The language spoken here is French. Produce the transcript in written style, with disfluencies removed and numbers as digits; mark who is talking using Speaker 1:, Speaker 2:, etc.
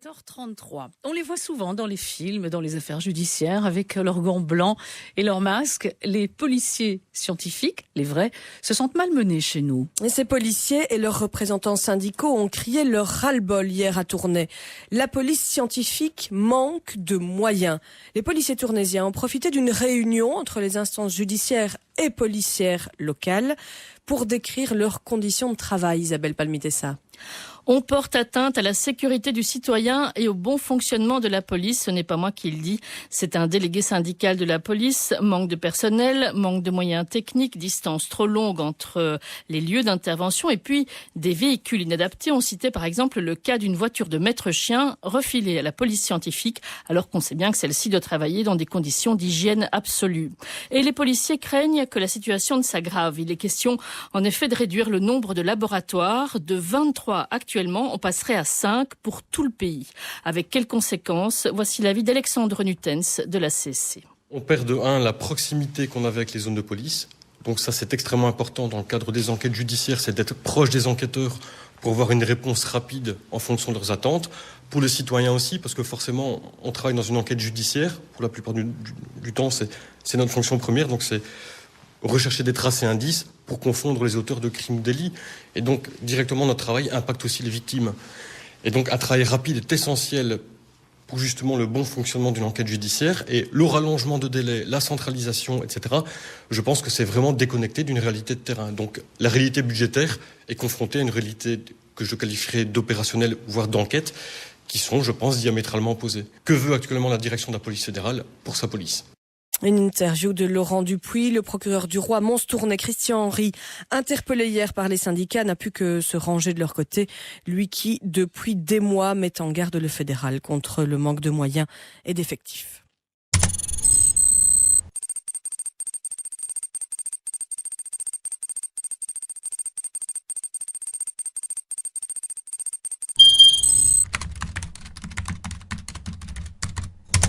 Speaker 1: 7h33. On les voit souvent dans les films, dans les affaires judiciaires, avec leurs gants blancs et leurs masques. Les policiers scientifiques, les vrais, se sentent malmenés chez nous.
Speaker 2: Et ces policiers et leurs représentants syndicaux ont crié leur ras-le-bol hier à Tournai. La police scientifique manque de moyens. Les policiers tournaisiens ont profité d'une réunion entre les instances judiciaires et policières locales pour décrire leurs conditions de travail. Isabelle Palmitessa.
Speaker 3: On porte atteinte à la sécurité du citoyen et au bon fonctionnement de la police. Ce n'est pas moi qui le dis, c'est un délégué syndical de la police. Manque de personnel, manque de moyens techniques, distance trop longue entre les lieux d'intervention et puis des véhicules inadaptés. On citait par exemple le cas d'une voiture de maître-chien refilée à la police scientifique alors qu'on sait bien que celle-ci doit travailler dans des conditions d'hygiène absolue. Et les policiers craignent que la situation ne s'aggrave. Il est question en effet de réduire le nombre de laboratoires de 23 actuellement. On passerait à 5 pour tout le pays. Avec quelles conséquences? Voici l'avis d'Alexandre Nutens de la CSC.
Speaker 4: On perd de 1 la proximité qu'on avait avec les zones de police. Donc ça, c'est extrêmement important dans le cadre des enquêtes judiciaires, c'est d'être proche des enquêteurs pour avoir une réponse rapide en fonction de leurs attentes. Pour les citoyens aussi, parce que forcément, on travaille dans une enquête judiciaire. Pour la plupart du temps, c'est notre fonction première. Donc c'est rechercher des traces et indices pour confondre les auteurs de crimes ou délits. Et donc, directement, notre travail impacte aussi les victimes. Et donc, un travail rapide est essentiel pour justement le bon fonctionnement d'une enquête judiciaire. Et le rallongement de délai, la centralisation, etc., je pense que c'est vraiment déconnecté d'une réalité de terrain. Donc, la réalité budgétaire est confrontée à une réalité que je qualifierais d'opérationnelle, voire d'enquête, qui sont, je pense, diamétralement opposées. Que veut actuellement la direction de la police fédérale pour sa police ?
Speaker 2: Une interview de Laurent Dupuis, le procureur du roi Mons-Tournai, Christian Henry, interpellé hier par les syndicats, n'a pu que se ranger de leur côté. Lui qui, depuis des mois, met en garde le fédéral contre le manque de moyens et d'effectifs.